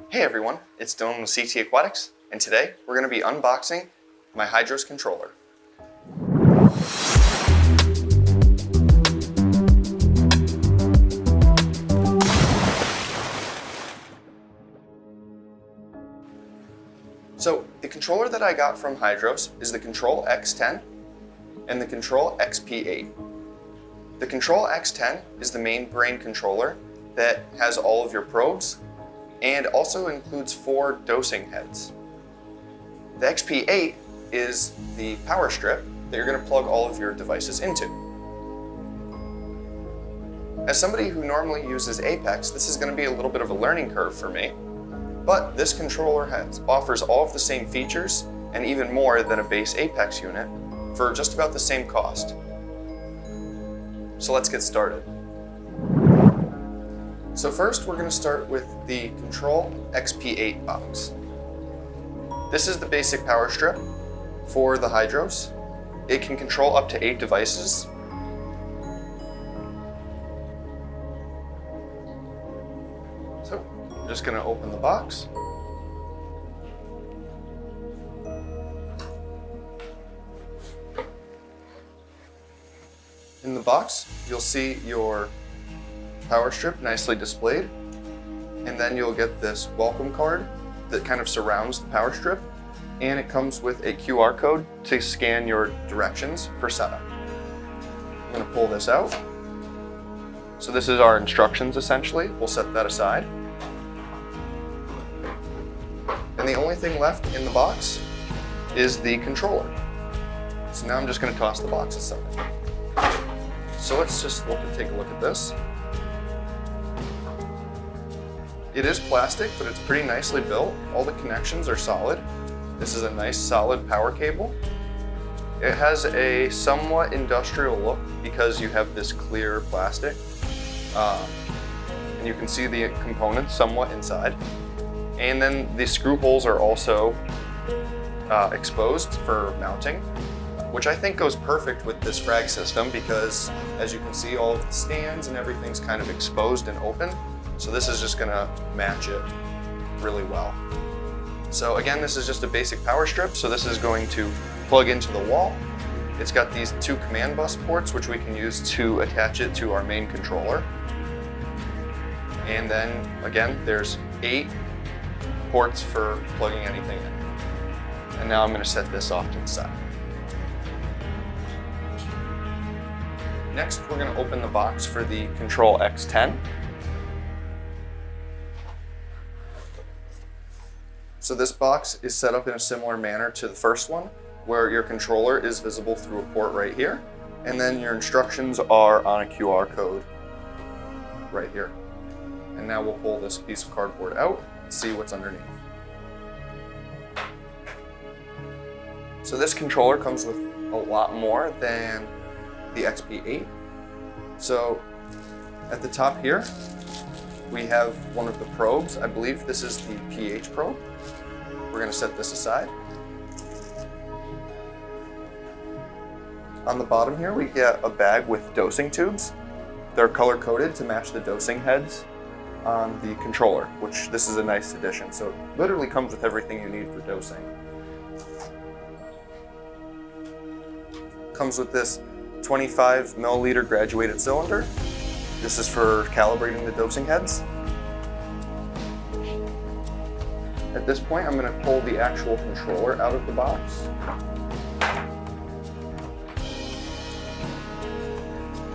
Hey everyone, it's Dylan with CT Aquatics, and today we're going to be unboxing my Hydros controller. So the controller that I got from Hydros is the Control X10 and the Control XP8. The Control X10 is the main brain controller that has all of your probes and also includes 4 dosing heads. The XP8 is the power strip that you're going to plug all of your devices into. As somebody who normally uses Apex, this is going to be a little bit of a learning curve for me, but this controller offers all of the same features and even more than a base Apex unit for just about the same cost. So let's get started. So first we're going to start with the Control XP8 box. This is the basic power strip for the Hydros. It can control up to 8 devices. So I'm just going to open the box. In the box, you'll see your power strip nicely displayed, and then you'll get this welcome card that kind of surrounds the power strip, and it comes with a QR code to scan your directions for setup. I'm going to pull this out. So this is our instructions essentially. We'll set that aside. And the only thing left in the box is the controller. So now I'm just going to toss the box aside. So let's just take a look at this. It is plastic, but it's pretty nicely built. All the connections are solid. This is a nice solid power cable. It has a somewhat industrial look because you have this clear plastic. And you can see the components somewhat inside. And then the screw holes are also exposed for mounting, which I think goes perfect with this frag system because, as you can see, all of the stands and everything's kind of exposed and open. So this is just gonna match it really well. So again, this is just a basic power strip. So this is going to plug into the wall. It's got these 2 command bus ports, which we can use to attach it to our main controller. And then again, there's 8 ports for plugging anything in. And now I'm gonna set this off to the side. Next, we're gonna open the box for the Control X10. So this box is set up in a similar manner to the first one, where your controller is visible through a port right here, and then your instructions are on a QR code right here. And now we'll pull this piece of cardboard out and see what's underneath. So this controller comes with a lot more than the XP8. So at the top here, we have one of the probes. I believe this is the pH probe. We're going to set this aside. On the bottom here, we get a bag with dosing tubes. They're color-coded to match the dosing heads on the controller, which this is a nice addition. So it literally comes with everything you need for dosing. Comes with this 25 milliliter graduated cylinder. This is for calibrating the dosing heads. At this point, I'm going to pull the actual controller out of the box.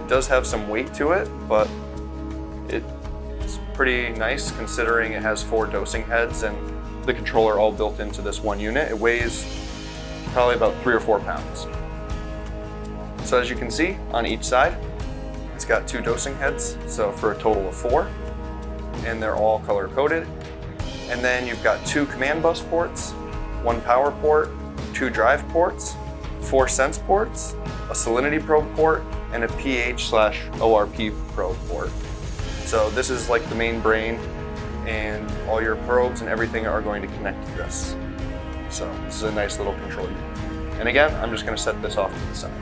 It does have some weight to it, but it's pretty nice considering it has 4 dosing heads and the controller all built into this one unit. It weighs probably about 3 or 4 pounds. So as you can see, on each side, it's got 2 dosing heads, so for a total of 4, and they're all color-coded. And then you've got 2 command bus ports, 1 power port, 2 drive ports, 4 sense ports, a salinity probe port, and a pH/ORP probe port. So this is like the main brain, and all your probes and everything are going to connect to this. So this is a nice little control unit. And again, I'm just going to set this off to the side.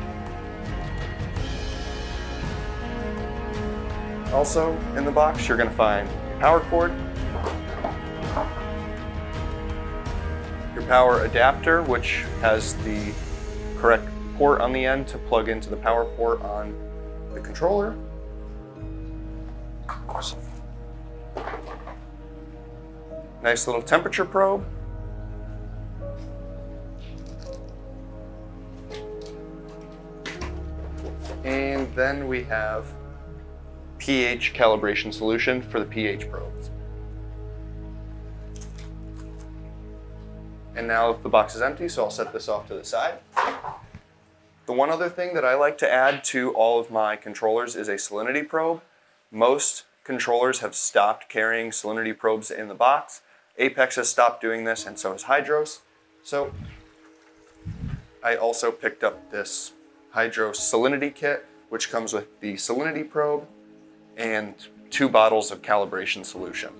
Also in the box, you're going to find a power cord, power adapter, which has the correct port on the end to plug into the power port on the controller. Nice little temperature probe. And then we have pH calibration solution for the pH probes. And now the box is empty, so I'll set this off to the side. The one other thing that I like to add to all of my controllers is a salinity probe. Most controllers have stopped carrying salinity probes in the box. Apex has stopped doing this, and so has Hydros. So I also picked up this Hydros Salinity Kit, which comes with the salinity probe and 2 bottles of calibration solution.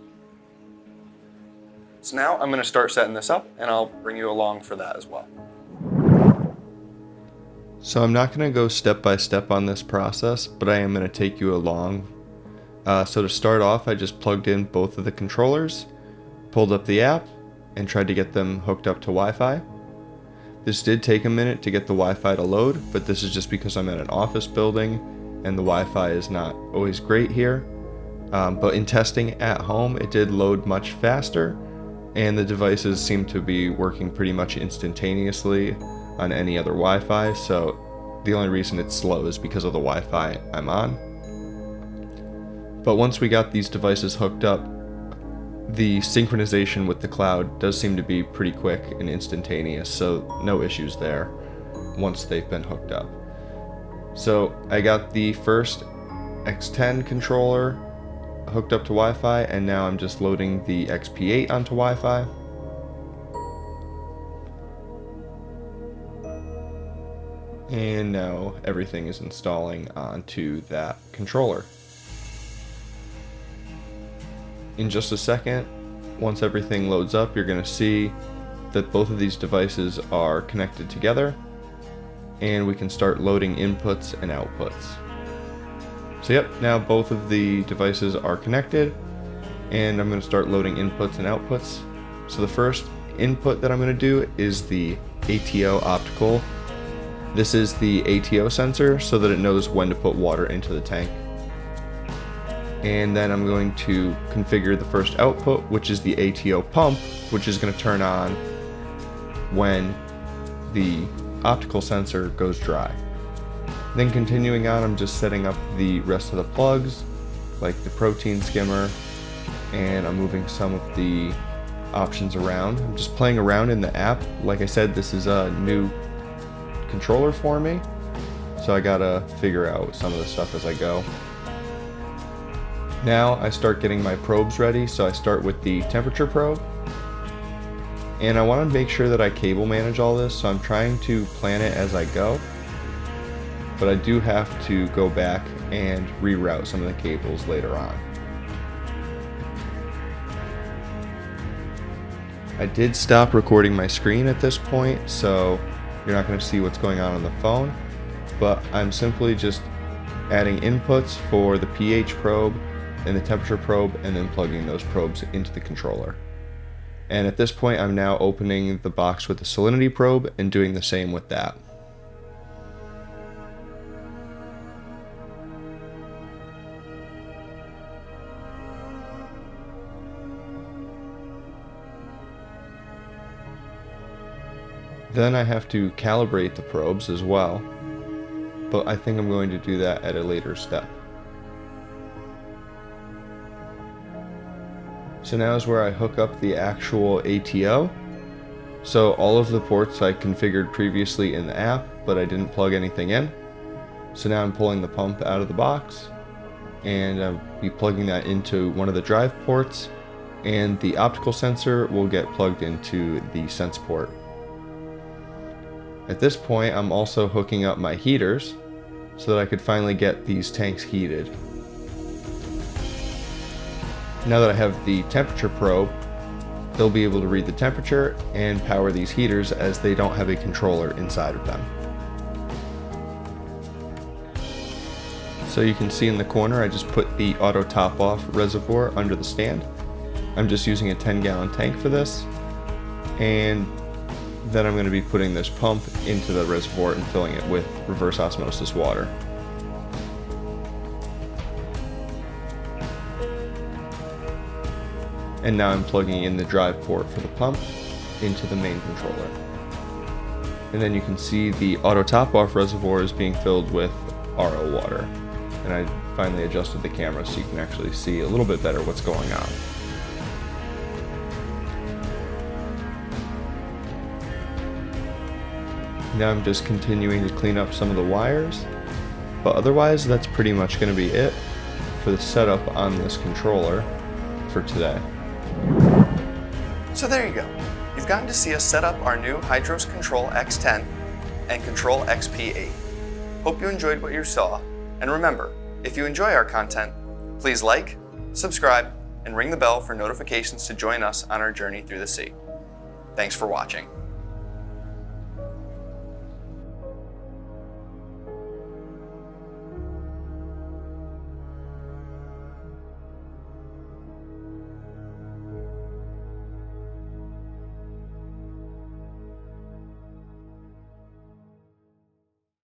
So now I'm going to start setting this up, and I'll bring you along for that as well. So I'm not going to go step by step on this process, but I am going to take you along. So to start off, I just plugged in both of the controllers, pulled up the app, and tried to get them hooked up to Wi-Fi. This did take a minute to get the Wi-Fi to load, but this is just because I'm in an office building and the Wi-Fi is not always great here. But in testing at home, it did load much faster, and the devices seem to be working pretty much instantaneously on any other Wi-Fi, so the only reason it's slow is because of the Wi-Fi I'm on. But once we got these devices hooked up, the synchronization with the cloud does seem to be pretty quick and instantaneous, so no issues there once they've been hooked up. So I got the first X10 controller hooked up to Wi-Fi, and now I'm just loading the XP8 onto Wi-Fi. And now everything is installing onto that controller. In just a second, once everything loads up, you're going to see that both of these devices are connected together, and we can start loading inputs and outputs. So yep, now both of the devices are connected, and I'm going to start loading inputs and outputs. So the first input that I'm going to do is the ATO optical. This is the ATO sensor so that it knows when to put water into the tank. And then I'm going to configure the first output, which is the ATO pump, which is going to turn on when the optical sensor goes dry. Then continuing on, I'm just setting up the rest of the plugs, like the protein skimmer, and I'm moving some of the options around. I'm just playing around in the app. Like I said, this is a new controller for me, so I gotta figure out some of the stuff as I go. Now I start getting my probes ready, so I start with the temperature probe. And I want to make sure that I cable manage all this, so I'm trying to plan it as I go. But I do have to go back and reroute some of the cables later on. I did stop recording my screen at this point, so you're not going to see what's going on the phone. But I'm simply just adding inputs for the pH probe and the temperature probe, and then plugging those probes into the controller. And at this point, I'm now opening the box with the salinity probe and doing the same with that. Then I have to calibrate the probes as well, but I think I'm going to do that at a later step. So now is where I hook up the actual ATO. So all of the ports I configured previously in the app, but I didn't plug anything in. So now I'm pulling the pump out of the box, and I'll be plugging that into one of the drive ports, and the optical sensor will get plugged into the sense port. At this point, I'm also hooking up my heaters so that I could finally get these tanks heated. Now that I have the temperature probe, they'll be able to read the temperature and power these heaters as they don't have a controller inside of them. So you can see in the corner, I just put the auto top off reservoir under the stand. I'm just using a 10-gallon tank for this, and Then I'm going to be putting this pump into the reservoir and filling it with reverse osmosis water. And now I'm plugging in the drive port for the pump into the main controller. And then you can see the auto top off reservoir is being filled with RO water. And I finally adjusted the camera so you can actually see a little bit better what's going on. Now I'm just continuing to clean up some of the wires, but otherwise that's pretty much going to be it for the setup on this controller for today. So there you go. You've gotten to see us set up our new Hydros Control X10 and Control XP8. Hope you enjoyed what you saw, and remember, if you enjoy our content, please like, subscribe, and ring the bell for notifications to join us on our journey through the sea. Thanks for watching.